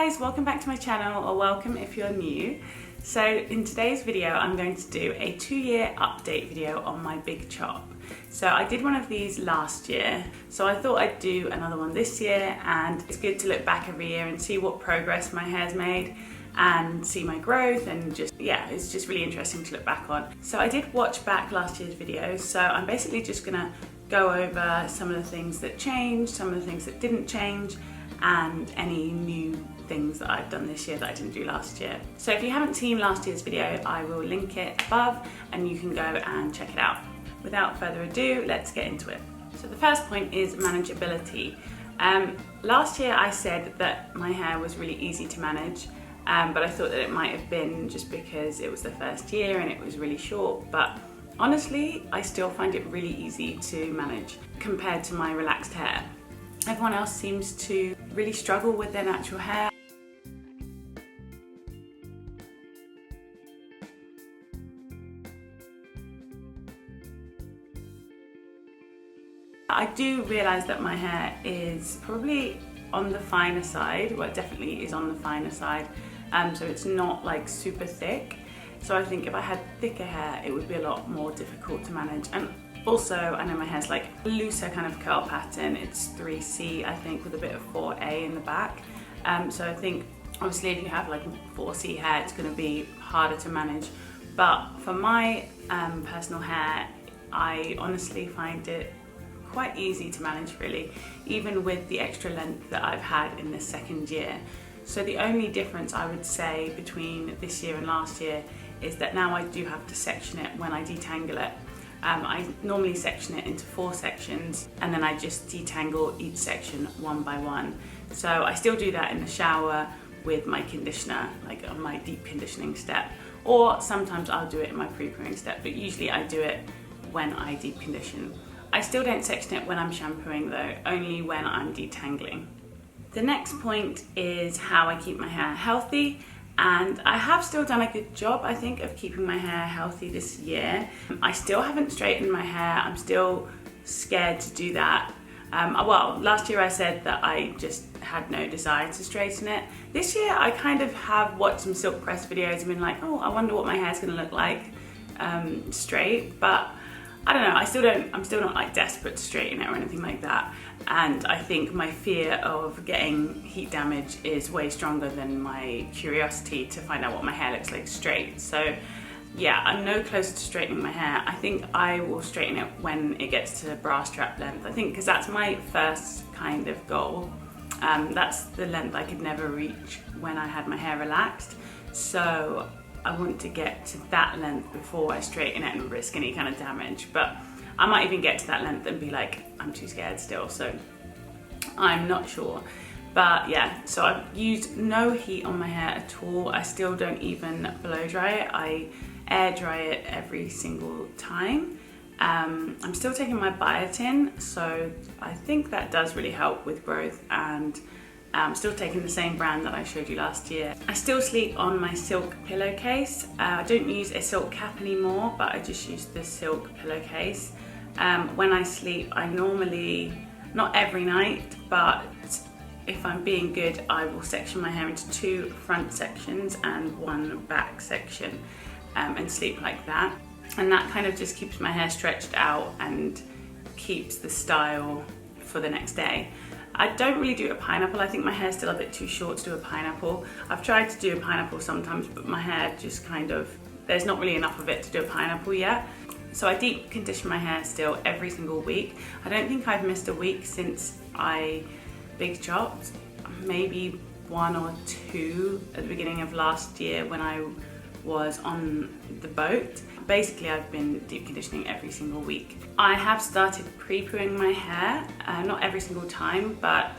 guys, welcome back to my channel, or welcome if you're new. So in today's video I'm going to do a 2-year update video on my big chop. So I did one of these last year, so I thought I'd do another one this year, and it's good to look back every year and see what progress my hair's made and see my growth, and it's just really interesting to look back on. So I did watch back last year's video, so I'm basically just gonna go over some of the things that changed, some of the things that didn't change, and any new things that I've done this year that I didn't do last year. So if you haven't seen last year's video, I will link it above and you can go and check it out. Without further ado, let's get into it. So the first point is manageability. Last year I said that my hair was really easy to manage, but I thought that it might have been just because it was the first year and it was really short, but honestly, I still find it really easy to manage compared to my relaxed hair. Everyone else seems to really struggle with their natural hair. I do realise that my hair is probably on the finer side, well it definitely is on the finer side, so it's not like super thick. So I think if I had thicker hair it would be a lot more difficult to manage. And also, I know my hair's like a looser kind of curl pattern. It's 3C, I think, with a bit of 4A in the back. So I think, obviously, if you have like 4C hair, it's going to be harder to manage. But for my personal hair, I honestly find it quite easy to manage, really, even with the extra length that I've had in this second year. So the only difference I would say between this year and last year is that now I do have to section it when I detangle it. I normally section it into 4 sections and then I just detangle each section one by one. So I still do that in the shower with my conditioner, like on my deep conditioning step, or sometimes I'll do it in my pre-pooing step, but usually I do it when I deep condition. I still don't section it when I'm shampooing though, only when I'm detangling. The next point is how I keep my hair healthy. And I have still done a good job, I think, of keeping my hair healthy this year. I still haven't straightened my hair. I'm still scared to do that. Well, last year I said that I just had no desire to straighten it. This year I kind of have watched some silk press videos and been like, oh, I wonder what my hair's gonna look like straight. But I don't know, I'm still not like desperate to straighten it or anything like that. And I think my fear of getting heat damage is way stronger than my curiosity to find out what my hair looks like straight. So yeah, I'm no closer to straightening my hair. I think I will straighten it when it gets to bra strap length. I think because that's my first kind of goal. That's the length I could never reach when I had my hair relaxed. So I want to get to that length before I straighten it and risk any kind of damage. But I might even get to that length and be like, I'm too scared still, so I'm not sure. But yeah, so I've used no heat on my hair at all. I still don't even blow dry it. I air dry it every single time. I'm still taking my biotin, so I think that does really help with growth, and I'm still taking the same brand that I showed you last year. I still sleep on my silk pillowcase. I don't use a silk cap anymore, but I just use the silk pillowcase. When I sleep, I normally, not every night, but if I'm being good, I will section my hair into 2 front sections and 1 back section, and sleep like that. And that kind of just keeps my hair stretched out and keeps the style for the next day. I don't really do a pineapple. I think my hair's still a bit too short to do a pineapple. I've tried to do a pineapple sometimes, but my hair just kind of, there's not really enough of it to do a pineapple yet. So I deep condition my hair still every single week. I don't think I've missed a week since I big chopped. Maybe 1 or 2 at the beginning of last year when I was on the boat. Basically, I've been deep conditioning every single week. I have started pre-pooing my hair, not every single time, but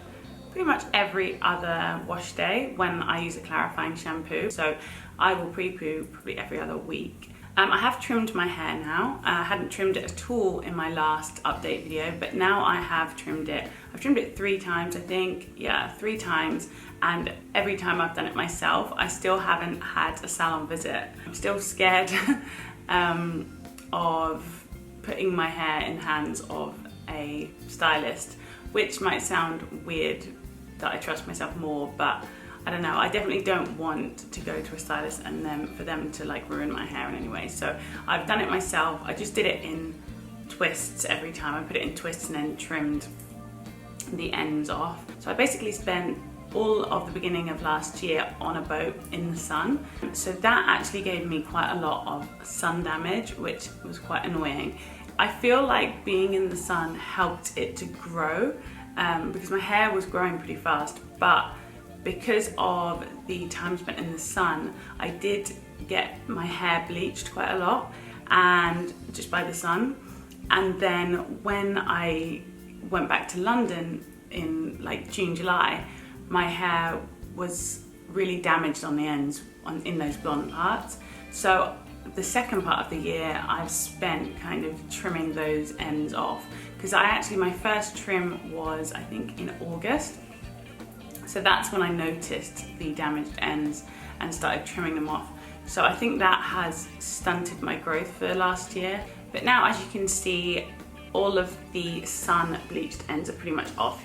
pretty much every other wash day when I use a clarifying shampoo. So I will pre-poo probably every other week. I have trimmed my hair now. I hadn't trimmed it at all in my last update video, but now I have trimmed it. I've trimmed it 3 times, I think. Yeah, 3 times. And every time I've done it myself, I still haven't had a salon visit. I'm still scared of putting my hair in the hands of a stylist, which might sound weird that I trust myself more, but I don't know, I definitely don't want to go to a stylist and then for them to like ruin my hair in any way. So I've done it myself. I just did it in twists every time. I put it in twists and then trimmed the ends off. So I basically spent all of the beginning of last year on a boat in the sun. So that actually gave me quite a lot of sun damage, which was quite annoying. I feel like being in the sun helped it to grow because my hair was growing pretty fast, but because of the time spent in the sun, I did get my hair bleached quite a lot, and just by the sun. And then when I went back to London in like June, July, my hair was really damaged on the ends, in those blonde parts. So the second part of the year I've spent kind of trimming those ends off, because my first trim was I think in August. So that's when I noticed the damaged ends and started trimming them off. So I think that has stunted my growth for last year. But now, as you can see, all of the sun bleached ends are pretty much off.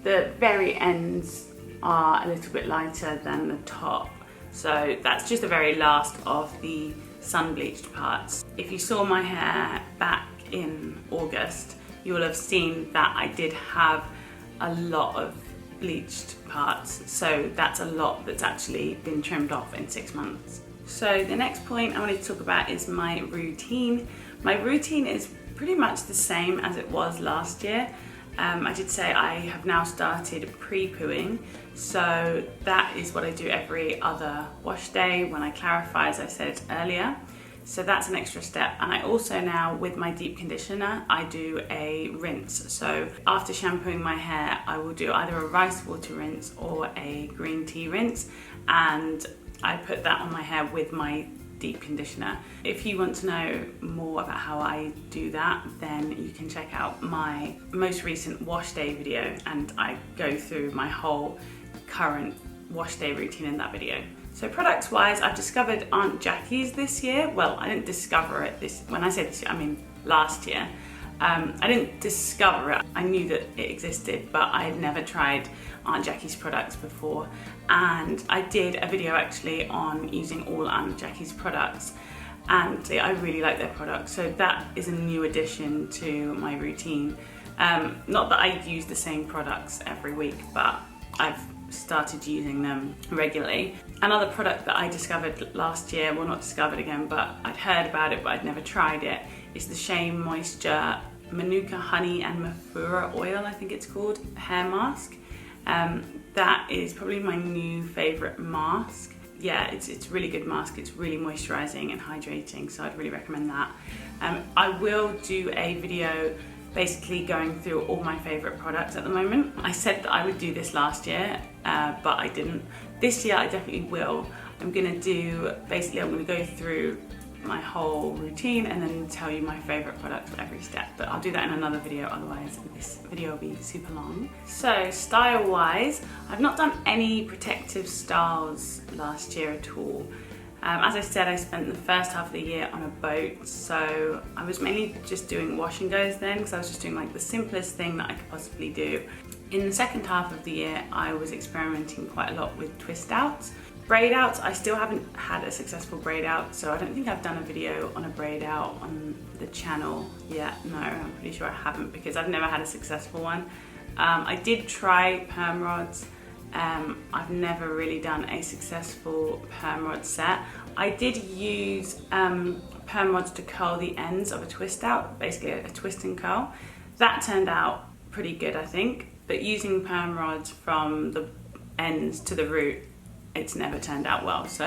The very ends are a little bit lighter than the top. So that's just the very last of the sun bleached parts. If you saw my hair back in August, you will have seen that I did have a lot of bleached parts. So that's a lot that's actually been trimmed off in 6 months. So the next point I wanted to talk about is my routine. My routine is pretty much the same as it was last year. I did say I have now started pre-pooing, so that is what I do every other wash day when I clarify, as I said earlier. So that's an extra step. And I also now, with my deep conditioner, I do a rinse. So after shampooing my hair, I will do either a rice water rinse or a green tea rinse, and I put that on my hair with my deep conditioner. If you want to know more about how I do that, then you can check out my most recent wash day video, and I go through my whole current wash day routine in that video. So products wise, I've discovered Aunt Jackie's this year. Well, I didn't discover it when I say this year, I mean last year. I didn't discover it, I knew that it existed, but I had never tried Aunt Jackie's products before. And I did a video actually on using all Aunt Jackie's products, and I really like their products. So that is a new addition to my routine. Not that I use the same products every week, but I've started using them regularly. Another product that I discovered last year, well, not discovered again, but I'd heard about it but I'd never tried it, is the Shea Moisture Manuka Honey and Mafura Oil, I think it's called, hair mask. That is probably my new favourite mask. Yeah, it's a really good mask. It's really moisturising and hydrating, so I'd really recommend that. I will do a video basically going through all my favourite products at the moment. I said that I would do this last year, but I didn't. This year I definitely will. I'm gonna go through my whole routine and then tell you my favourite products for every step, but I'll do that in another video, otherwise this video will be super long. So style wise, I've not done any protective styles last year at all. As I said, I spent the first half of the year on a boat, so I was mainly just doing wash and goes then, because I was just doing like the simplest thing that I could possibly do. In the second half of the year, I was experimenting quite a lot with twist outs. Braid outs, I still haven't had a successful braid out, so I don't think I've done a video on a braid out on the channel yet. No, I'm pretty sure I haven't, because I've never had a successful one. I did try perm rods. I've never really done a successful perm rod set. I did use perm rods to curl the ends of a twist out, basically a twist and curl. That turned out pretty good, I think, but using perm rods from the ends to the root, it's never turned out well, so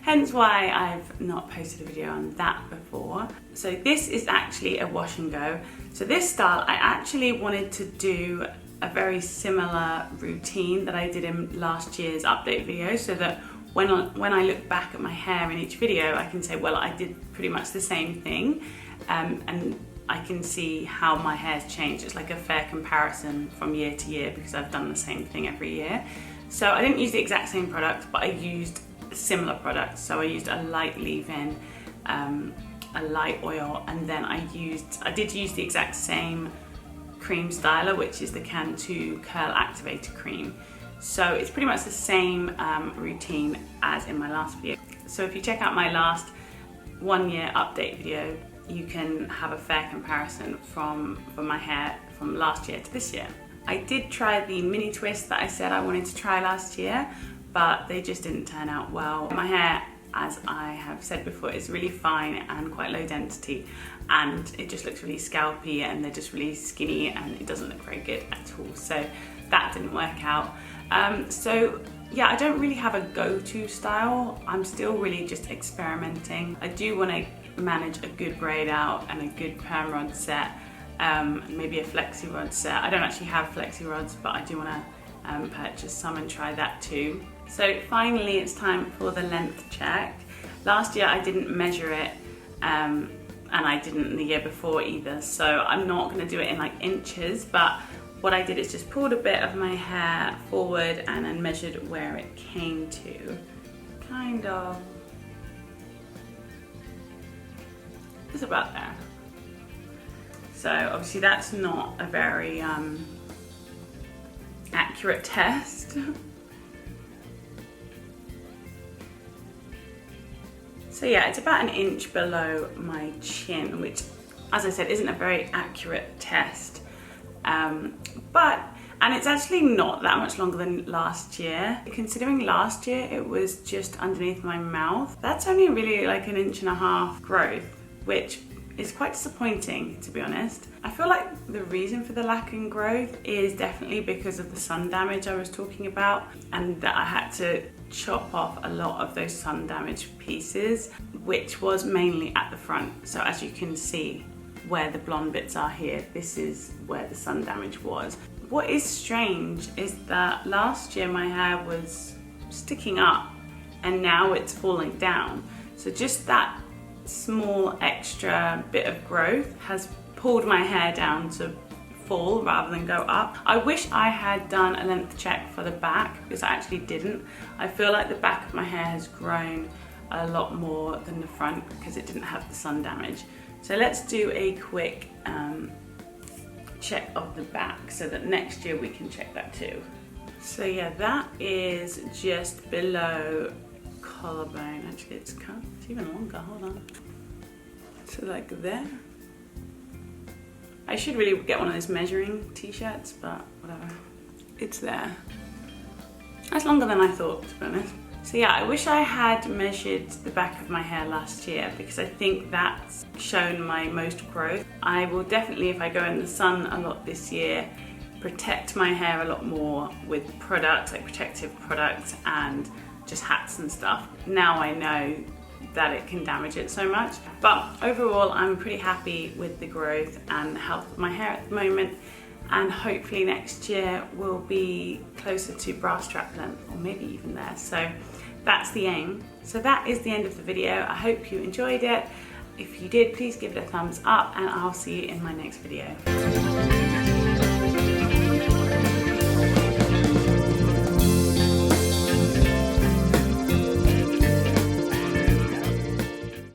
hence why I've not posted a video on that before. So this is actually a wash and go. So this style, I actually wanted to do a very similar routine that I did in last year's update video, so that when I look back at my hair in each video, I can say, well, I did pretty much the same thing, and I can see how my hair's changed. It's like a fair comparison from year to year, because I've done the same thing every year. So I didn't use the exact same products, but I used similar products. So I used a light leave-in, a light oil, and then I did use the exact same cream styler, which is the Cantu Curl Activator Cream. So it's pretty much the same routine as in my last video. So if you check out my last 1 year update video, you can have a fair comparison from my hair from last year to this year. I did try the mini twists that I said I wanted to try last year, but they just didn't turn out well. My hair, as I have said before, is really fine and quite low density, and it just looks really scalpy, and they're just really skinny, and it doesn't look very good at all. So that didn't work out. So yeah, I don't really have a go-to style. I'm still really just experimenting. I do want to manage a good braid out and a good perm rod set, maybe a flexi rod set. I don't actually have flexi rods, but I do want to purchase some and try that too. So finally it's time for the length check. Last year I didn't measure it, and I didn't the year before either, so I'm not going to do it in like inches, but what I did is just pulled a bit of my hair forward and then measured where it came to. Kind of, it's about there. So obviously that's not a very accurate test. So yeah, it's about 1 inch below my chin, which, as I said, isn't a very accurate test. And it's actually not that much longer than last year. Considering last year it was just underneath my mouth, that's only really like 1.5 inch growth, which is quite disappointing, to be honest. I feel like the reason for the lack in growth is definitely because of the sun damage I was talking about, and that I had to chop off a lot of those sun damaged pieces, which was mainly at the front. So as you can see, where the blonde bits are here, this is where the sun damage was. What is strange is that last year my hair was sticking up and now it's falling down. So just that small extra bit of growth has pulled my hair down to fall rather than go up. I wish I had done a length check for the back, because I actually didn't. I feel like the back of my hair has grown a lot more than the front because it didn't have the sun damage. So let's do a quick check of the back so that next year we can check that too. So yeah, that is just below collarbone. Actually it's even longer, hold on. So like there. I should really get one of those measuring t-shirts, but whatever. It's there. That's longer than I thought, to be honest. So yeah, I wish I had measured the back of my hair last year, because I think that's shown my most growth. I will definitely, if I go in the sun a lot this year, protect my hair a lot more with products, like protective products and just hats and stuff. Now I know that it can damage it so much. But overall, I'm pretty happy with the growth and health of my hair at the moment. And hopefully next year will be closer to bra strap length, or maybe even there. So that's the aim. So that is the end of the video. I hope you enjoyed it. If you did, please give it a thumbs up, and I'll see you in my next video.